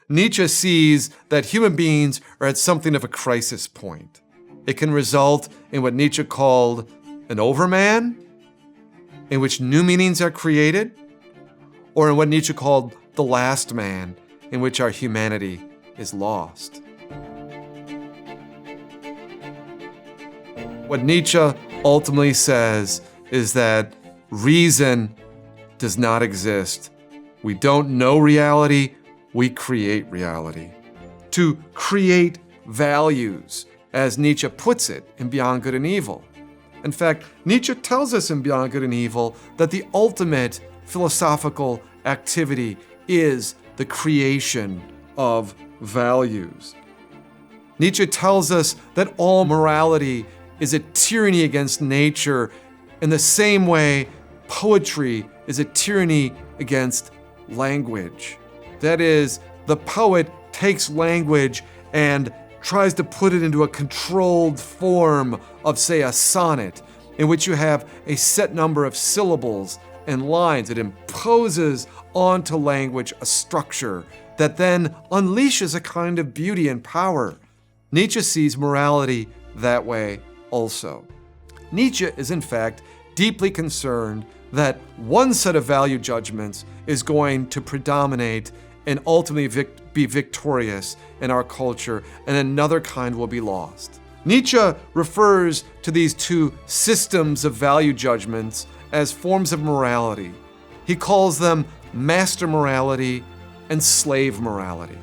Nietzsche sees that human beings are at something of a crisis point. It can result in what Nietzsche called an overman, in which new meanings are created, or in what Nietzsche called the last man, in which our humanity is lost. What Nietzsche ultimately says is that reason does not exist. We don't know reality, we create reality. To create values, as Nietzsche puts it in Beyond Good and Evil. In fact, Nietzsche tells us in Beyond Good and Evil that the ultimate philosophical activity is the creation of values. Nietzsche tells us that all morality is a tyranny against nature in the same way poetry is a tyranny against language. That is, the poet takes language and tries to put it into a controlled form of, say, a sonnet, in which you have a set number of syllables and lines. It imposes onto language a structure that then unleashes a kind of beauty and power. Nietzsche sees morality that way also. Nietzsche is, in fact, deeply concerned that one set of value judgments is going to predominate and ultimately be victorious in our culture, and another kind will be lost. Nietzsche refers to these two systems of value judgments as forms of morality. He calls them master morality and slave morality.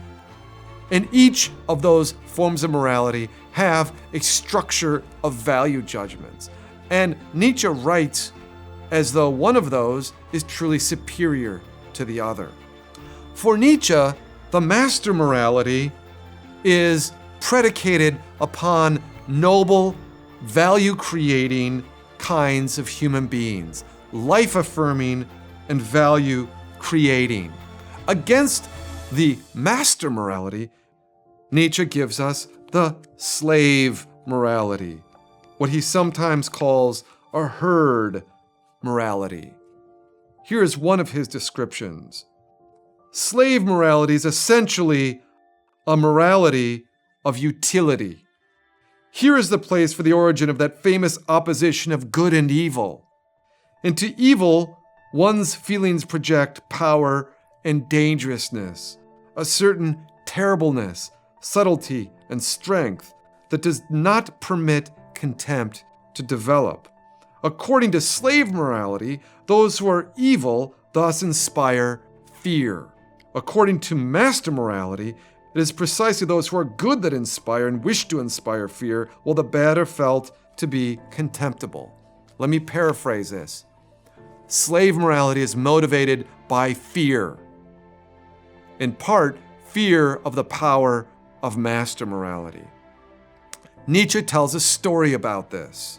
And each of those forms of morality have a structure of value judgments. And Nietzsche writes as though one of those is truly superior to the other. For Nietzsche, the master morality is predicated upon noble, value-creating kinds of human beings, life-affirming and value-creating. Against the master morality, Nietzsche gives us the slave morality, what he sometimes calls a herd morality. Here is one of his descriptions. Slave morality is essentially a morality of utility. Here is the place for the origin of that famous opposition of good and evil. Into evil, one's feelings project power and dangerousness, a certain terribleness, subtlety, and strength that does not permit contempt to develop. According to slave morality, those who are evil thus inspire fear. According to master morality, it is precisely those who are good that inspire and wish to inspire fear, while the bad are felt to be contemptible. Let me paraphrase this. Slave morality is motivated by fear. In part, fear of the power of master morality. Nietzsche tells a story about this.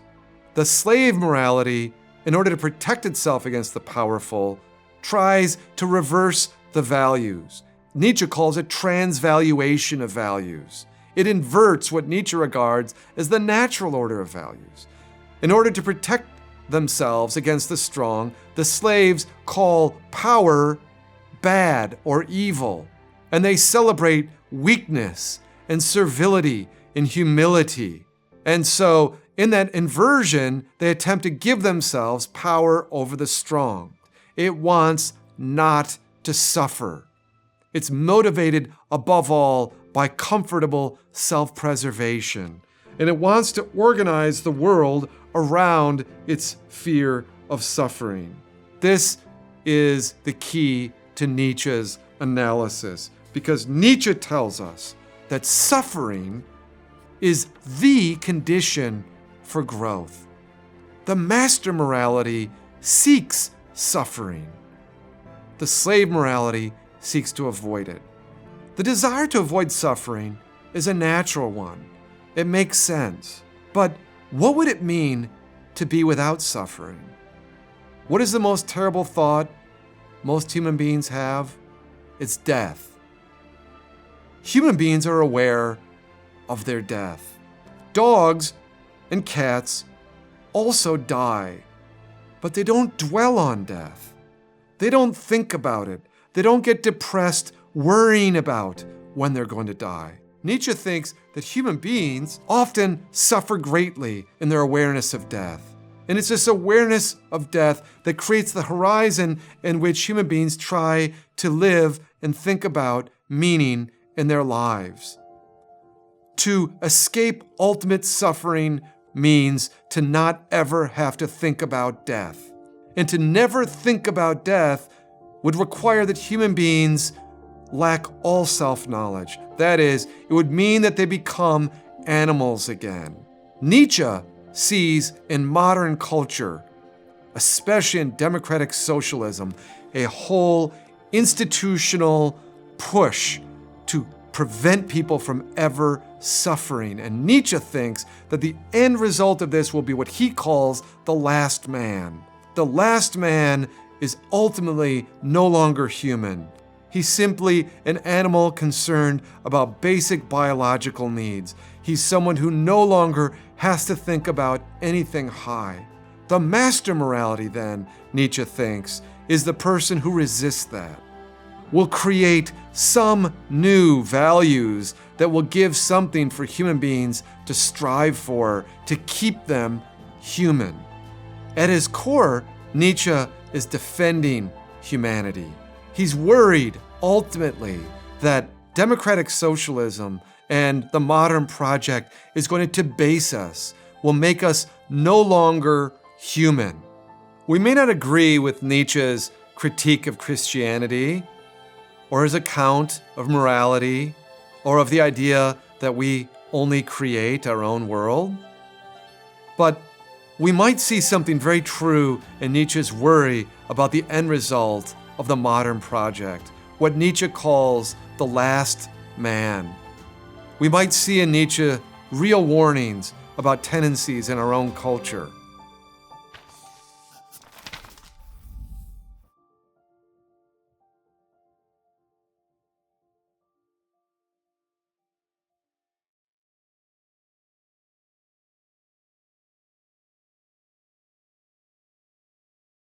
The slave morality, in order to protect itself against the powerful, tries to reverse the values. Nietzsche calls it transvaluation of values. It inverts what Nietzsche regards as the natural order of values. In order to protect themselves against the strong, the slaves call power bad or evil, and they celebrate weakness and servility and humility. And so, in that inversion, they attempt to give themselves power over the strong. It wants not to suffer. It's motivated above all by comfortable self-preservation. And it wants to organize the world around its fear of suffering. This is the key to Nietzsche's analysis, because Nietzsche tells us that suffering is the condition for growth. The master morality seeks suffering. The slave morality seeks to avoid it. The desire to avoid suffering is a natural one. It makes sense. But what would it mean to be without suffering? What is the most terrible thought most human beings have? It's death. Human beings are aware of their death. Dogs and cats also die, but they don't dwell on death. They don't think about it. They don't get depressed worrying about when they're going to die. Nietzsche thinks that human beings often suffer greatly in their awareness of death. And it's this awareness of death that creates the horizon in which human beings try to live and think about meaning in their lives. To escape ultimate suffering means to not ever have to think about death. And to never think about death would require that human beings lack all self-knowledge. That is, it would mean that they become animals again. Nietzsche sees in modern culture, especially in democratic socialism, a whole institutional push to prevent people from ever suffering. And Nietzsche thinks that the end result of this will be what he calls the last man. The last man is ultimately no longer human. He's simply an animal concerned about basic biological needs. He's someone who no longer has to think about anything high. The master morality, then, Nietzsche thinks, is the person who resists that, will create some new values that will give something for human beings to strive for, to keep them human. At his core, Nietzsche is defending humanity. He's worried, ultimately, that democratic socialism and the modern project is going to debase us, will make us no longer human. We may not agree with Nietzsche's critique of Christianity, or his account of morality, or of the idea that we only create our own world, but we might see something very true in Nietzsche's worry about the end result of the modern project, what Nietzsche calls the last man. We might see in Nietzsche real warnings about tendencies in our own culture.